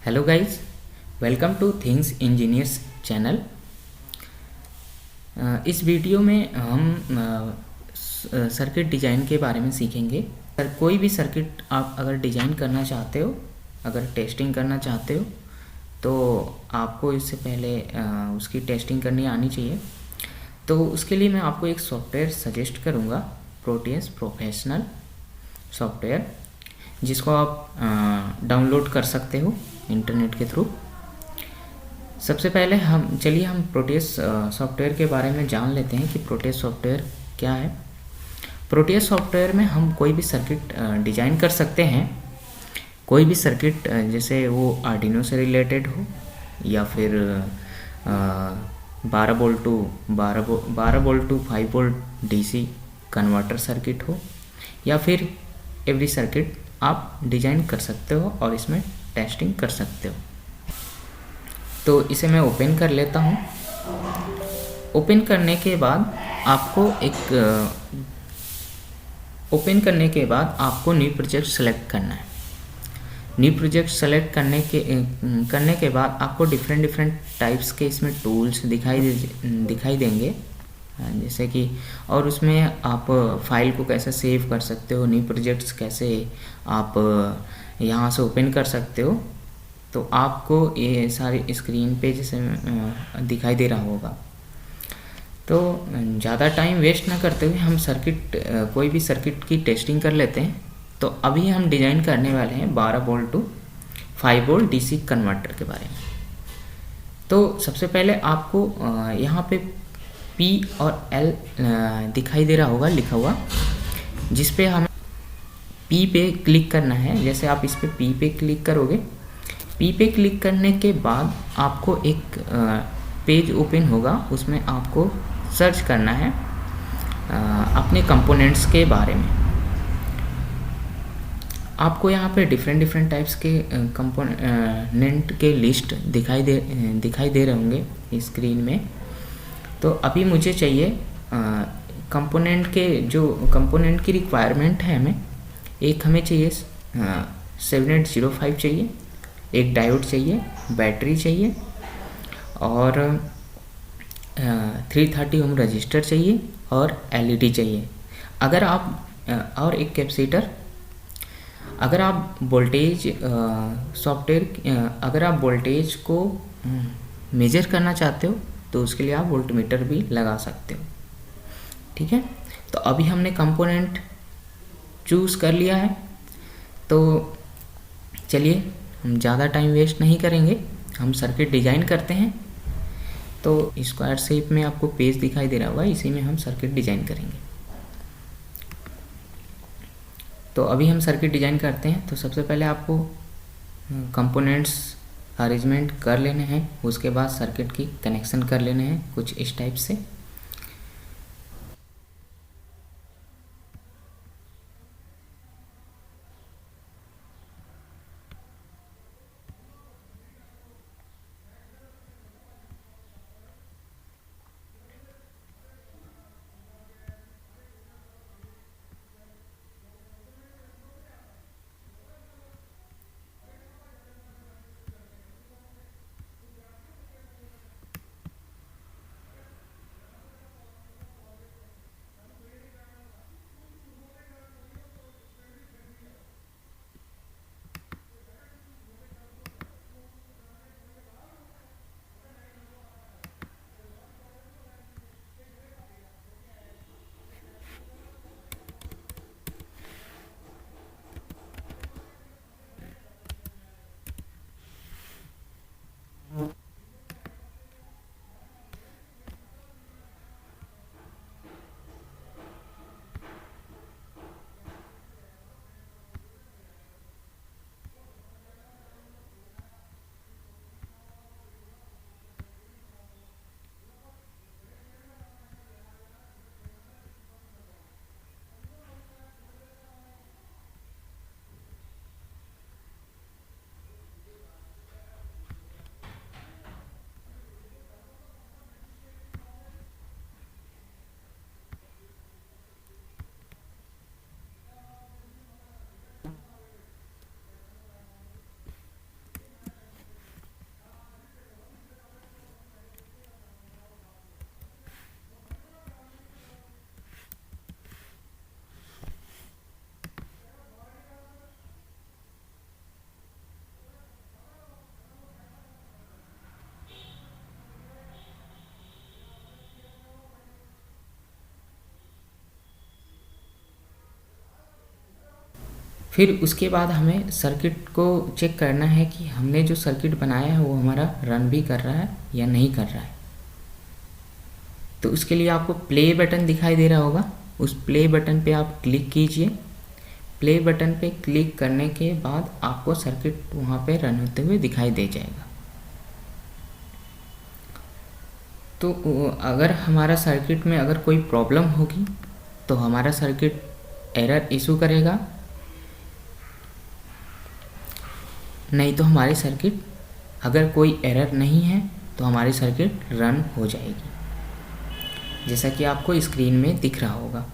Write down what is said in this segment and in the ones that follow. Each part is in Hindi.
Hello guys, welcome two things engineers channel. इस वीडियो में हम सर्किट डिज़ाइन के बारे में सीखेंगे। कोई भी सर्किट आप अगर डिज़ाइन करना चाहते हो, अगर टेस्टिंग करना चाहते हो, तो आपको इससे पहले उसकी टेस्टिंग करनी आनी चाहिए। तो उसके लिए मैं आपको एक सॉफ्टवेयर सजेस्ट करूँगा, प्रोटियस प्रोफेशनल सॉफ्टवेयर, जिसको आप डाउनलोड कर सकते हो इंटरनेट के थ्रू। सबसे पहले हम प्रोटियस सॉफ्टवेयर के बारे में जान लेते हैं कि प्रोटियस सॉफ्टवेयर क्या है। प्रोटियस सॉफ्टवेयर में हम कोई भी सर्किट डिज़ाइन कर सकते हैं। कोई भी सर्किट जैसे वो आर्डिनो से रिलेटेड हो, या फिर 12 volt to 5 volt DC converter circuit हो, या फिर एवरी सर्किट आप डिज़ाइन कर सकते हो और इसमें टेस्टिंग कर सकते हो। तो इसे मैं ओपन कर लेता हूँ। ओपन करने के बाद आपको न्यू प्रोजेक्ट सेलेक्ट करना है। न्यू प्रोजेक्ट सेलेक्ट करने के बाद आपको डिफरेंट टाइप्स के इसमें टूल्स दिखाई देंगे, जैसे कि, और उसमें आप फाइल को कैसे सेव कर सकते हो, न्यू प्रोजेक्ट्स कैसे आप यहाँ से ओपन कर सकते हो। तो आपको ये सारी स्क्रीन पे जैसे दिखाई दे रहा होगा। तो ज़्यादा टाइम वेस्ट ना करते हुए हम कोई भी सर्किट की टेस्टिंग कर लेते हैं। तो अभी हम डिज़ाइन करने वाले हैं 12 volt to 5 volt DC converter के बारे में। तो सबसे पहले आपको यहाँ पे P और L दिखाई दे रहा होगा लिखा हुआ, जिस पे हमें P पे क्लिक करना है। जैसे आप इस पे P पे क्लिक करोगे, P पे क्लिक करने के बाद आपको एक पेज ओपन होगा। उसमें आपको सर्च करना है अपने कंपोनेंट्स के बारे में। आपको यहाँ पे डिफरेंट टाइप्स के कंपोनेंट के लिस्ट दिखाई दे रहे होंगे स्क्रीन में। तो अभी मुझे चाहिए कंपोनेंट की रिक्वायरमेंट है हमें चाहिए 7805 चाहिए, एक डायोड चाहिए, बैटरी चाहिए, और 330 ओम रजिस्टर चाहिए, और एलईडी चाहिए। और एक कैपेसिटर। अगर आप वोल्टेज को मेजर करना चाहते हो, तो उसके लिए आप वोल्टमीटर भी लगा सकते हो। ठीक है, तो अभी हमने कंपोनेंट चूज़ कर लिया है। तो चलिए, हम ज़्यादा टाइम वेस्ट नहीं करेंगे, हम सर्किट डिज़ाइन करते हैं। तो स्क्वायर शेप में आपको पेज दिखाई दे रहा होगा, इसी में हम सर्किट डिज़ाइन करेंगे। तो अभी हम सर्किट डिज़ाइन करते हैं। तो सबसे पहले आपको कंपोनेंट्स अरेंजमेंट कर लेने हैं, उसके बाद सर्किट की कनेक्शन कर लेने हैं कुछ इस टाइप से। फिर उसके बाद हमें सर्किट को चेक करना है कि हमने जो सर्किट बनाया है वो हमारा रन भी कर रहा है या नहीं कर रहा है। तो उसके लिए आपको प्ले बटन दिखाई दे रहा होगा, उस प्ले बटन पे आप क्लिक कीजिए। प्ले बटन पे क्लिक करने के बाद आपको सर्किट वहाँ पे रन होते हुए दिखाई दे जाएगा। तो अगर हमारा सर्किट में अगर कोई प्रॉब्लम होगी तो हमारा सर्किट एरर इशू करेगा, नहीं तो हमारी सर्किट, अगर कोई एरर नहीं है तो हमारी सर्किट रन हो जाएगी, जैसा कि आपको स्क्रीन में दिख रहा होगा।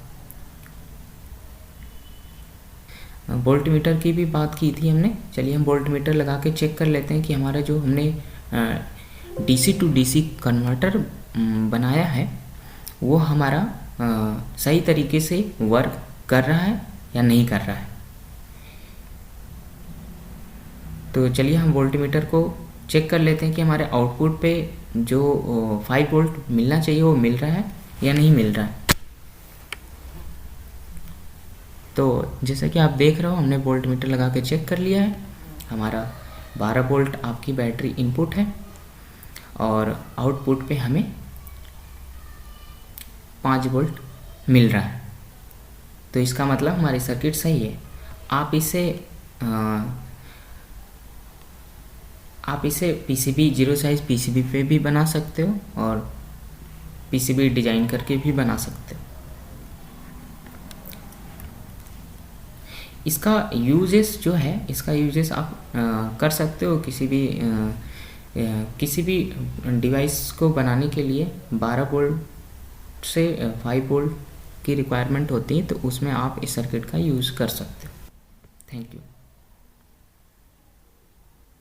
वोल्ट मीटर की भी बात की थी हमने, चलिए हम वोल्ट मीटर लगा के चेक कर लेते हैं कि हमारा जो हमने डीसी टू डीसी कन्वर्टर बनाया है वो हमारा सही तरीके से वर्क कर रहा है या नहीं कर रहा है। तो चलिए हम वोल्ट मीटर को चेक कर लेते हैं कि हमारे आउटपुट पे जो 5 वोल्ट मिलना चाहिए वो मिल रहा है या नहीं मिल रहा है। तो जैसा कि आप देख रहे हो हमने वोल्ट मीटर लगा के चेक कर लिया है, हमारा 12 वोल्ट आपकी बैटरी इनपुट है और आउटपुट पे हमें 5 वोल्ट मिल रहा है। तो इसका मतलब हमारी सर्किट सही है। आप इसे पीसीबी, जीरो साइज पीसीबी पे भी बना सकते हो और पीसीबी डिजाइन करके भी बना सकते हो। इसका यूजेस जो है, इसका यूजेस आप कर सकते हो किसी भी डिवाइस को बनाने के लिए 12 वोल्ट से 5 वोल्ट की रिक्वायरमेंट होती है, तो उसमें आप इस सर्किट का यूज़ कर सकते हो। Thank you.